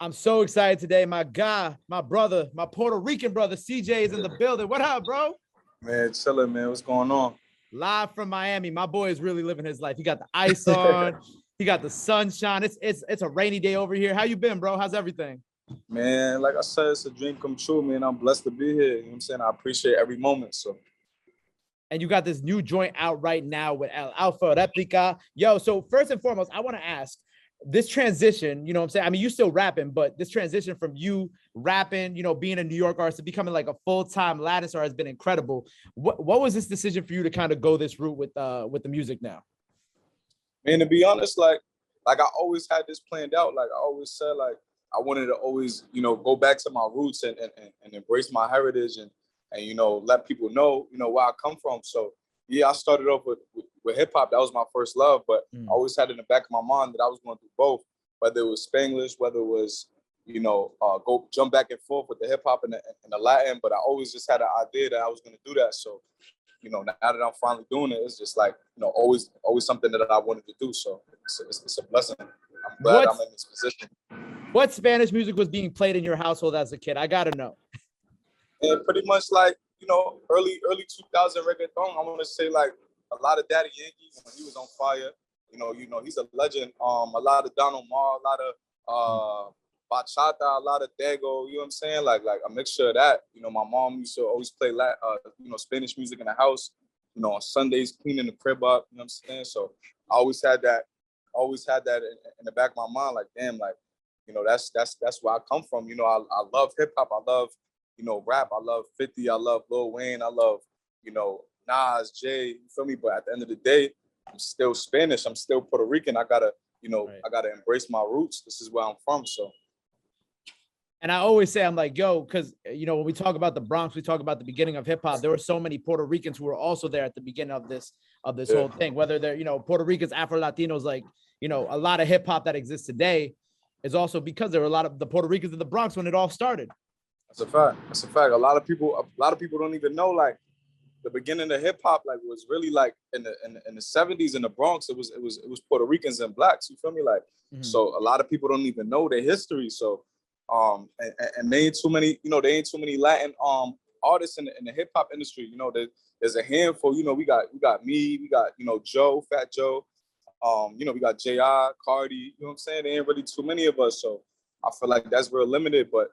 I'm so excited today. My guy, my brother, my Puerto Rican brother, CJ is in the building. What up, bro? Man, chilling, man. What's going on? Live from Miami. My boy is really living his life. He got the ice on. He got the sunshine. It's a rainy day over here. How you been, bro? How's everything? Man, like I said, it's a dream come true, man. I'm blessed to be here. You know what I'm saying? I appreciate every moment. So, And you got this new joint out right now with Alfa Replica. Yo, so first and foremost, I want to ask this transition, you know what I'm saying? I mean, you still rapping, but this transition from you rapping, being a New York artist to becoming like a full-time Latin star has been incredible. What was this decision for you to kind of go this route with the music now? man, to be honest, like I always had this planned out. Like I always said, like I wanted to always, go back to my roots and embrace my heritage and let people know, where I come from. So yeah, I started off with hip hop. That was my first love, but I always had in the back of my mind that I was going to do both, whether it was Spanglish, whether it was, go jump back and forth with the hip hop and the Latin. But I always just had an idea that I was going to do that. So, now that I'm finally doing it, it's just like, always something that I wanted to do. So it's a blessing. I'm glad I'm in this position. What Spanish music was being played in your household as a kid? I gotta know. And pretty much like, early 2000 reggaeton. I want to say like a lot of Daddy Yankee when he was on fire. He's a legend. A lot of Don Omar, a lot of bachata, a lot of dago. You know what I'm saying? Like a mixture of that. My mom used to always play Spanish music in the house. On Sundays cleaning the crib up. You know what I'm saying? So I always had that. In the back of my mind. Like damn, like that's where I come from. I love hip hop. I love rap. I love 50. I love Lil Wayne. I love, Nas, Jay. You feel me? But at the end of the day, I'm still Spanish. I'm still Puerto Rican. I gotta, right. I gotta embrace my roots. This is where I'm from. So. And I always say, I'm like, yo, because, when we talk about the Bronx, we talk about the beginning of hip hop. There were so many Puerto Ricans who were also there at the beginning of this whole thing, whether they're, Puerto Ricans, Afro Latinos, like, a lot of hip hop that exists today is also because there were a lot of the Puerto Ricans in the Bronx when it all started. That's a fact. A lot of people don't even know like the beginning of hip hop like was really like in the 70s in the Bronx. It was Puerto Ricans and blacks. You feel me? Like so a lot of people don't even know their history. So and they ain't too many Latin artists in the hip hop industry. There's a handful. We got me. We got Joe, Fat Joe. We got J.I., Cardi. You know what I'm saying? There ain't really too many of us. So I feel like that's real limited. But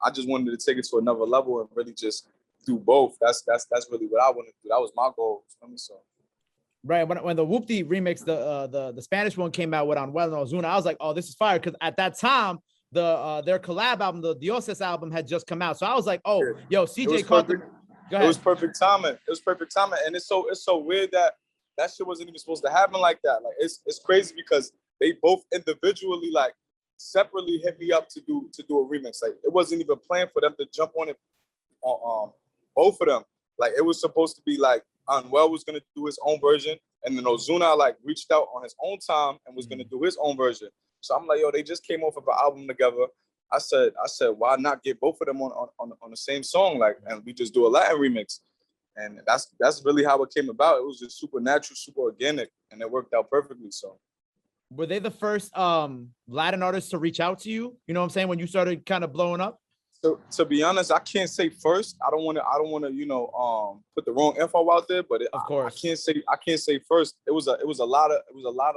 I just wanted to take it to another level and really just do both. That's really what I wanted to do. That was my goal. So. Right. When the Whoopty remix, the Spanish one came out with Anuel and Ozuna, I was like, oh, this is fire. Because at that time, their collab album, the Dioses album, had just come out. So I was like, oh, yo, CJ caught the. Go ahead. It was perfect timing. And it's so weird that shit wasn't even supposed to happen like that. Like it's crazy because they both individually like separately hit me up to do a remix. Like it wasn't even planned for them to jump on it both of them. Like it was supposed to be like Anuel was gonna do his own version and then Ozuna like reached out on his own time and was gonna do his own version. So I'm like, yo, they just came off of an album together. I said, why not get both of them on the same song? Like, and we just do a Latin remix. And that's really how it came about. It was just super natural, super organic, and it worked out perfectly. So were they the first Latin artists to reach out to you? You know what I'm saying? When you started kind of blowing up? So to be honest, I can't say first. I don't want to put the wrong info out there, but of course I can't say first. It was a lot of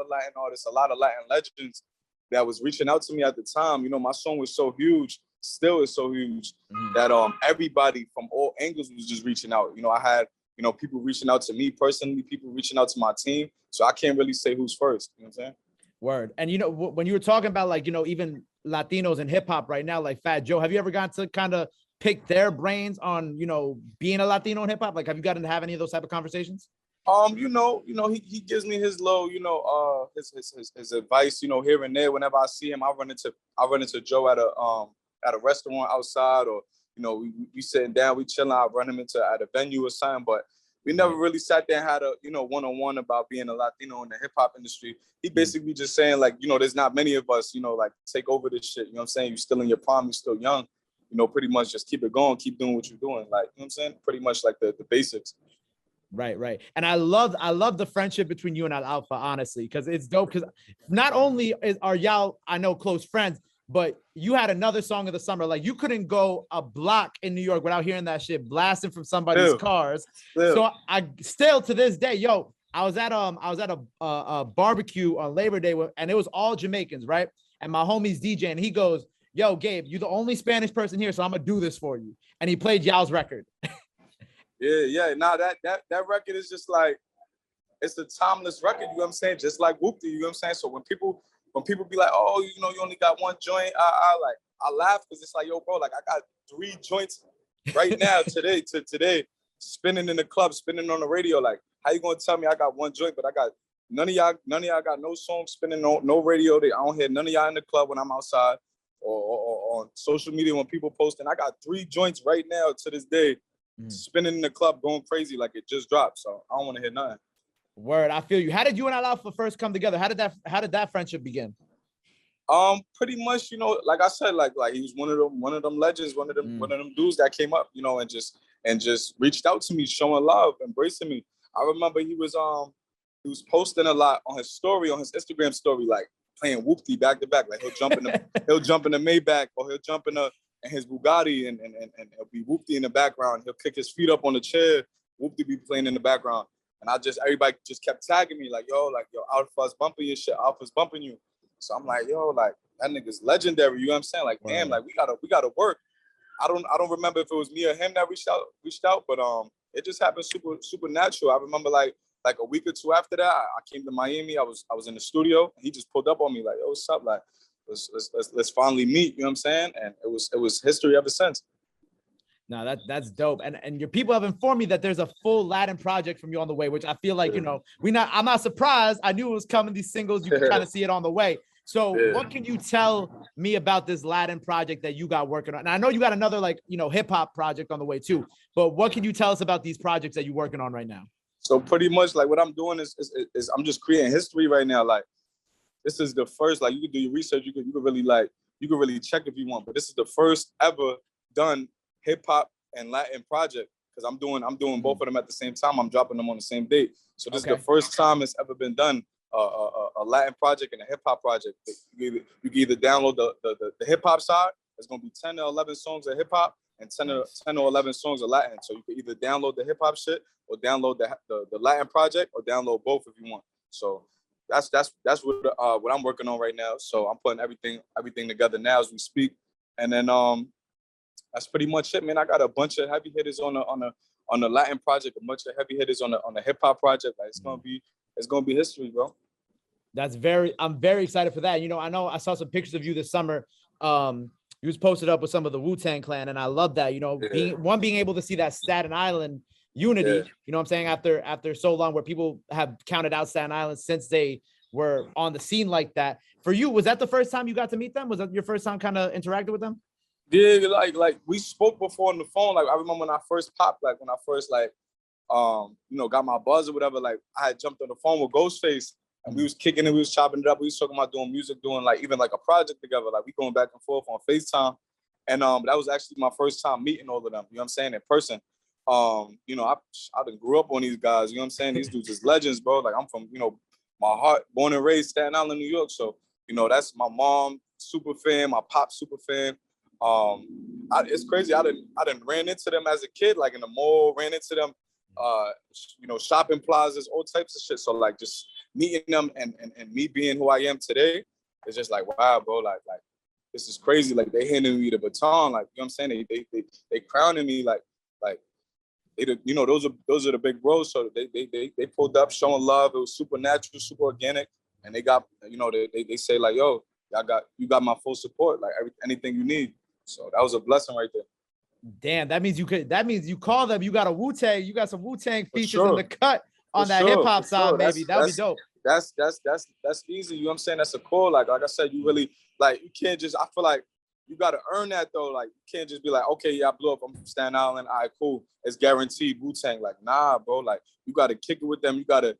Latin artists, a lot of Latin legends that was reaching out to me at the time. My song was so huge, still is so huge that everybody from all angles was just reaching out. I had people reaching out to me personally, people reaching out to my team. So I can't really say who's first. You know what I'm saying? Word. And when you were talking about like even Latinos in hip hop right now, like Fat Joe, have you ever gotten to kind of pick their brains on being a Latino in hip hop? Like, have you gotten to have any of those type of conversations? He gives me his little, his advice, here and there. Whenever I see him, I run into Joe at a restaurant outside, or we sitting down, we chilling. I run him at a venue or something, but we never really sat there and had a one-on-one about being a Latino in the hip hop industry. He basically just saying like, there's not many of us, like take over this shit. You know what I'm saying? You're still in your prime, you're still young. Pretty much just keep it going, keep doing what you're doing. Like, you know what I'm saying? Pretty much like the basics. Right. And I love the friendship between you and Alfa, honestly, because it's dope. Because not only are y'all, I know, close friends, but you had another song of the summer. Like you couldn't go a block in New York without hearing that shit blasting from somebody's cars. So I still to this day, yo, I was at a barbecue on Labor Day and it was all Jamaicans, right? And my homie's DJ and he goes, yo, Gabe, you're the only Spanish person here, so I'm gonna do this for you. And he played Yao's record. Yeah. Nah, that record is just like, it's a timeless record, you know what I'm saying? Just like Whoopty, you know what I'm saying? So when people be like, oh, you know, you only got one joint, I laugh because it's like, yo, bro, like I got 3 joints right now today, spinning in the club, spinning on the radio. Like, how you gonna tell me I got one joint, but I got none of y'all got no songs spinning no radio. I don't hear none of y'all in the club when I'm outside or on social media when people posting. I got 3 joints right now to this day, spinning in the club, going crazy like it just dropped. So I don't want to hear nothing. Word, I feel you. How did you and Alfa first come together? How did that friendship begin? Pretty much, you know, like I said, like he was one of them legends, one of them dudes that came up, you know, and just reached out to me, showing love, embracing me. I remember he was posting a lot on his Instagram story, like playing Whoopty back to back. Like he'll jump in the Maybach, or he'll jump in his Bugatti and it'll be Whoopty in the background. He'll kick his feet up on the chair, Whoopty be playing in the background. And everybody just kept tagging me like, yo, Alpha's bumping your shit, Alpha's bumping you. So I'm like, yo, like that nigga's legendary. You know what I'm saying? Like, damn, like we gotta work. I don't remember if it was me or him that reached out, but it just happened super natural. I remember like a week or 2 after that, I came to Miami. I was in the studio. And he just pulled up on me like, yo, what's up? Like, let's finally meet. You know what I'm saying? And it was history ever since. No, that's dope. And your people have informed me that there's a full Latin project from you on the way, which I feel like, you know, I'm not surprised. I knew it was coming. These singles, you can kind of see it on the way. So what can you tell me about this Latin project that you got working on? And I know you got another, like, you know, hip hop project on the way too, but what can you tell us about these projects that you're working on right now? So pretty much like what I'm doing is I'm just creating history right now. Like this is the first, like you can do your research. You can really check if you want, but this is the first ever done hip hop and Latin project, because I'm doing both of them at the same time. I'm dropping them on the same date. So this is the first time it's ever been done, a Latin project and a hip hop project. You can either download the hip hop side. It's gonna be 10 or 11 songs of hip hop and 10 or 11 songs of Latin. So you can either download the hip hop shit or download the Latin project, or download both if you want. So that's what I'm working on right now. So I'm putting everything together now as we speak, and then that's pretty much it, man. I got a bunch of heavy hitters on the Latin project, a bunch of heavy hitters on the hip hop project. Like it's gonna be history, bro. I'm very excited for that. You know I saw some pictures of you this summer. You was posted up with some of the Wu-Tang Clan, and I love that. You know, being able to see that Staten Island unity. You know what I'm saying? After so long, where people have counted out Staten Island since they were on the scene like that. For you, was that the first time you got to meet them? Was that your first time kind of interacting with them? Yeah, like we spoke before on the phone. Like I remember when I first popped, like when I first got my buzz or whatever. Like I had jumped on the phone with Ghostface and we was kicking it, we was chopping it up. We was talking about doing music, doing like even like a project together. Like we going back and forth on FaceTime, and that was actually my first time meeting all of them. You know what I'm saying, in person. You know, I done grew up on these guys. You know what I'm saying? These dudes is legends, bro. Like I'm from, my heart, born and raised Staten Island, New York. So that's my mom, super fan, my pop, super fan. It's crazy. I didn't ran into them as a kid, like in the mall, ran into them, shopping plazas, all types of shit. So like just meeting them and me being who I am today, it's just like, wow, bro, like this is crazy. Like they handing me the baton, like, you know what I'm saying? They crowning me like those are the big bros. So they pulled up showing love. It was super natural, super organic. And they got, they say like, yo, you got my full support, like anything you need. So that was a blessing right there. Damn, that means you call them. You got some Wu-Tang features in the cut on that hip hop side, maybe. That would be dope. That's easy. You know what I'm saying? That's a call. Like I said, you really you can't just, I feel like you gotta earn that though. Like you can't just be like, okay, yeah, I blew up, I'm from Staten Island, all right, cool. It's guaranteed Wu-Tang. Like, nah, bro. Like you gotta kick it with them. You gotta,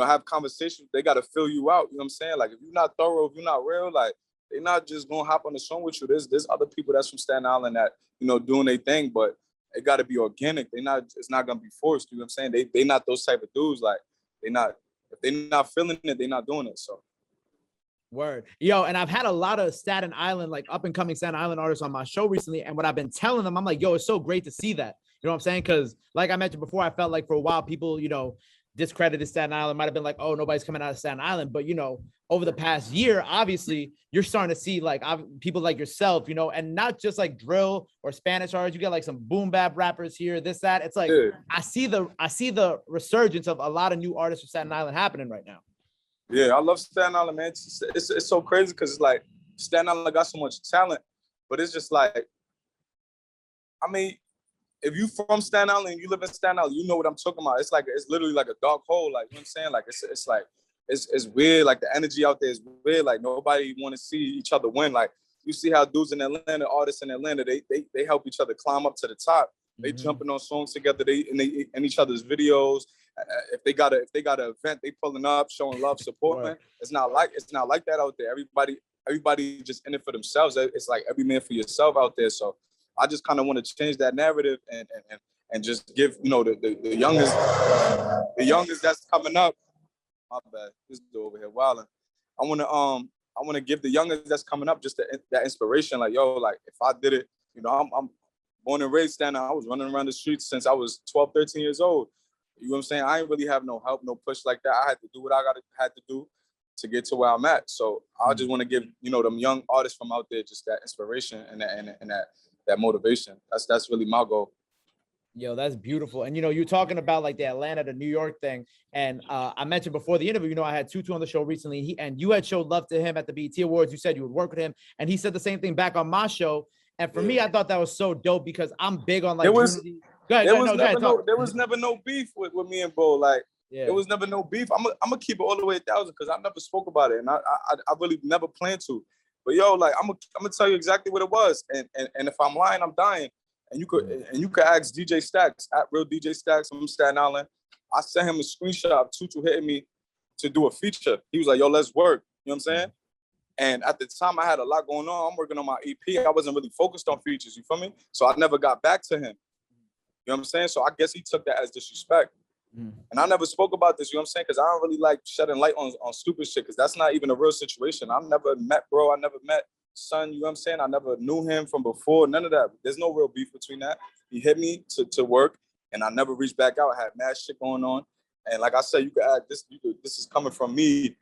have conversations. They gotta fill you out. You know what I'm saying? Like if you're not thorough, if you're not real, like they're not just gonna hop on the song with you. There's other people that's from Staten Island that, doing their thing, but it gotta be organic. It's not gonna be forced. You know what I'm saying? They not those type of dudes. Like if they're not feeling it, they're not doing it. So Word. Yo, and I've had a lot of Staten Island, like up and coming Staten Island artists on my show recently. And what I've been telling them, I'm like, yo, it's so great to see that. You know what I'm saying? Because like I mentioned before, I felt like for a while people, discredited Staten Island, might have been like, oh, nobody's coming out of Staten Island. But over the past year, obviously, you're starting to see like people like yourself, and not just like drill or Spanish artists. You get like some boom bap rappers here, this, that. It's like Yeah. I see the resurgence of a lot of new artists from Staten Island happening right now. Yeah, I love Staten Island, man. It's so crazy because it's like Staten Island got so much talent, but it's just like, I mean, if you from Staten Island and you live in Staten Island, you know what I'm talking about. It's like it's literally like a dark hole. Like, you know what I'm saying? Like it's like it's weird. Like the energy out there is weird. Like nobody want to see each other win. Like you see how dudes in Atlanta, artists in Atlanta, they help each other climb up to the top. They jumping on songs together. They in each other's videos. If they got an event, they pulling up, showing love, support. Man, it's not like that out there. Everybody just in it for themselves. It's like every man for yourself out there. So I just kind of want to change that narrative and just give the youngest that's coming up. My bad, this dude over here wilding. I want to give the youngest that's coming up just that inspiration. Like yo, like if I did it, I'm born and raised Staten Island. I was running around the streets since I was 12, 13 years old. You know what I'm saying? I ain't really have no help, no push like that. I had to do what I had to do to get to where I'm at. So I just want to give, them young artists from out there just that inspiration and that motivation. That's really my goal. Yo, that's beautiful. And, you're talking about like the Atlanta to New York thing. And I mentioned before the interview, I had Tutu on the show recently. And you had showed love to him at the BET Awards. You said you would work with him. And he said the same thing back on my show. And for me, I thought that was so dope because I'm big on like unity. There was never no beef with me and Bo. Like, there was never no beef. I'm gonna keep it all the way 1,000 because I never spoke about it, and I really never planned to. But yo, like, I'm gonna tell you exactly what it was, and if I'm lying, I'm dying. And you could ask DJ Stacks at Real DJ Stacks from Staten Island. I sent him a screenshot of Tutu hitting me to do a feature. He was like, "Yo, let's work." You know what I'm saying? And at the time, I had a lot going on. I'm working on my EP. I wasn't really focused on features. You feel me? So I never got back to him. You know what I'm saying? So I guess he took that as disrespect. And I never spoke about this, you know what I'm saying? Because I don't really like shedding light on stupid shit because that's not even a real situation. I never met bro. I never met son, you know what I'm saying? I never knew him from before. None of that. There's no real beef between that. He hit me to work and I never reached back out. I had mad shit going on. And like I said, you could add this. This is coming from me.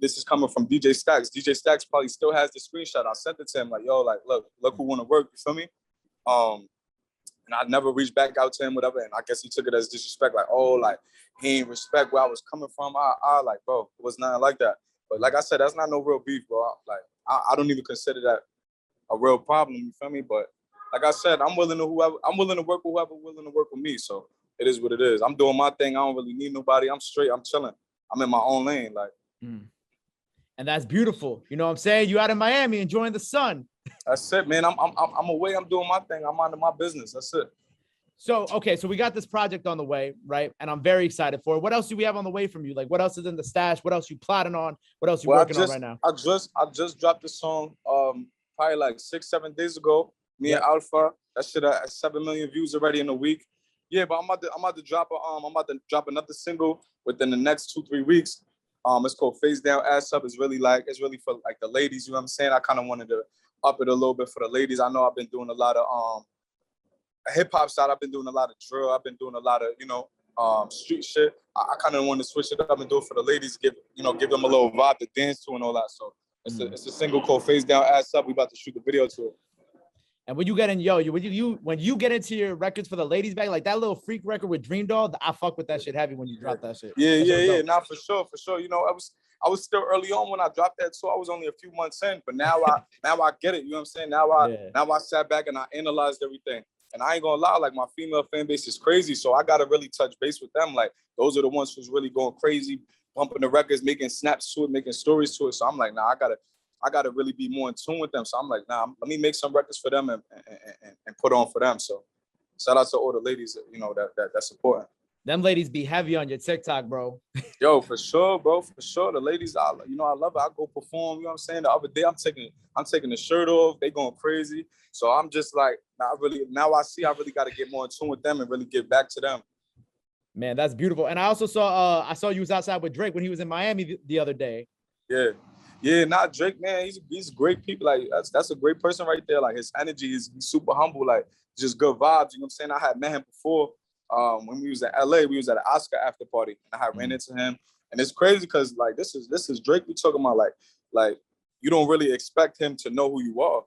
This is coming from DJ Stacks. DJ Stacks probably still has the screenshot. I sent it to him like, yo, like, look who want to work. You feel me? And I never reached back out to him, whatever. And I guess he took it as disrespect, like, oh, like, he ain't respect where I was coming from. I like, bro, it was nothing like that. But like I said, that's not no real beef, bro. I don't even consider that a real problem, you feel me? But like I said, I'm willing to work with whoever willing to work with me. So it is what it is. I'm doing my thing. I don't really need nobody. I'm straight. I'm chilling. I'm in my own lane, like. And that's beautiful. You know what I'm saying? You out in Miami enjoying the sun. That's it, man. I'm away. I'm doing my thing. I'm minding my business. That's it. So, okay. So we got this project on the way, right? And I'm very excited for it. What else do we have on the way from you? Like, what else is in the stash? What else you plotting on? What else you working on right now? I just dropped the song probably like 6-7 days ago. Me and Alfa. That shit at 7 million views already in a week. Yeah, but I'm about to drop another single within the next 2-3 weeks. It's called Face Down, Ass Up. It's really for like the ladies, you know what I'm saying? I kind of wanted to up it a little bit for the ladies. I know I've been doing a lot of hip hop side. I've been doing a lot of drill. I've been doing a lot of street shit. I kind of want to switch it up and do it for the ladies, give them a little vibe to dance to and all that. So it's a single called Face Down, Ass Up. We about to shoot the video to it. And when you get in, when you get into your records for the ladies back, like that little freak record with Dream Doll, I fuck with that shit heavy when you drop that shit. Yeah. Nah, for sure. I was still early on when I dropped that, so I was only a few months in. But now I get it. You know what I'm saying? Now I sat back and I analyzed everything. And I ain't gonna lie, like my female fan base is crazy, so I gotta really touch base with them. Like those are the ones who's really going crazy, bumping the records, making snaps to it, making stories to it. So I'm like, nah, I gotta really be more in tune with them. So I'm like, nah, let me make some records for them and put on for them. So shout out to all the ladies, that supporting. Them ladies be heavy on your TikTok, bro. Yo, for sure, bro. For sure. The ladies, I love it. I go perform, you know what I'm saying? The other day I'm taking the shirt off. They going crazy. So I'm just like, now I see I really got to get more in tune with them and really get back to them. Man, that's beautiful. And I also saw you was outside with Drake when he was in Miami the other day. Yeah. Yeah, not Drake, man. He's great people. Like that's a great person right there. Like his energy is he's super humble. Like just good vibes. You know what I'm saying? I had met him before. When we was in LA, we was at an Oscar after party, and I had ran into him. And it's crazy because like this is Drake we talking about. Like you don't really expect him to know who you are.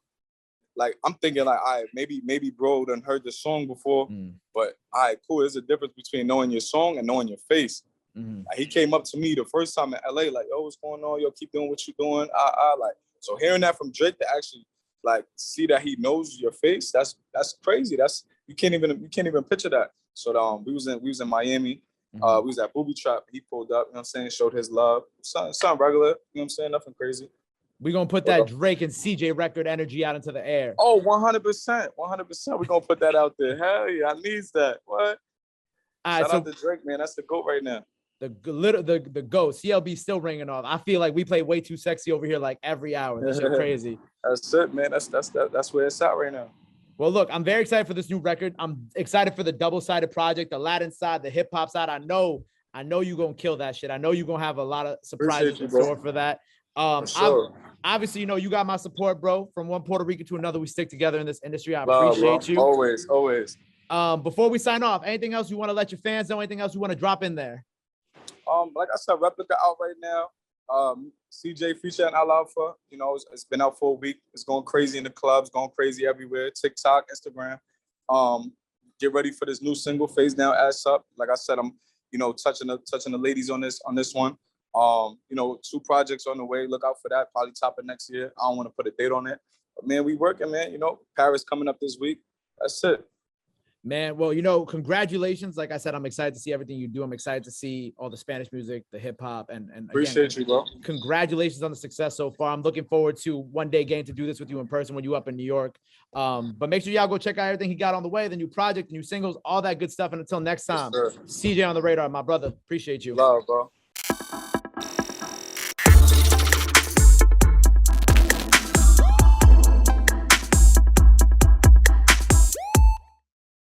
Like I'm thinking like, all right, maybe bro done heard the song before, but all right, cool. There's a difference between knowing your song and knowing your face. Like, he came up to me the first time in LA, like, yo, what's going on? Yo, keep doing what you're doing. Like, so hearing that from Drake to actually like see that he knows your face, that's crazy. That's you can't even picture that. So we was in Miami. We was at Booby Trap. He pulled up, you know what I'm saying, showed his love. Something regular, you know what I'm saying, nothing crazy. We're gonna put that Drake and CJ record energy out into the air. Oh, 100%. 100%. We're gonna put that out there. Hell yeah, I needs that. What? Shout out to Drake, man. That's the GOAT right now. The GOAT. CLB still ringing off. I feel like we play way too sexy over here like every hour. This shit crazy. That's it, man. That's where it's at right now. Well, look, I'm very excited for this new record. I'm excited for the double-sided project, the Latin side, the hip-hop side. I know you're gonna kill that shit. I know you're gonna have a lot of surprises in store for that. Sure. Obviously, you know, you got my support, bro. From one Puerto Rican to another, we stick together in this industry. I appreciate you. Always. Before we sign off, anything else you want to let your fans know? Anything else you want to drop in there? Like I said, Replica out right now. CJ featuring Alfa. You know, it's been out for a week. It's going crazy in the clubs, going crazy everywhere. TikTok, Instagram. Get ready for this new single, Face Down, Ass Up. Like I said, I'm, you know, touching the ladies on this one. You know, 2 projects on the way. Look out for that. Probably top of next year. I don't want to put a date on it, but man, we working, man. You know, Paris coming up this week. That's it. Man, well, you know, congratulations. Like I said, I'm excited to see everything you do. I'm excited to see all the Spanish music, the hip hop, and appreciate you, bro. Congratulations on the success so far. I'm looking forward to one day getting to do this with you in person when you up in New York. But make sure y'all go check out everything he got on the way, the new project, the new singles, all that good stuff. And until next time, Yes, CJ on the radar, my brother. Appreciate you. Love, bro.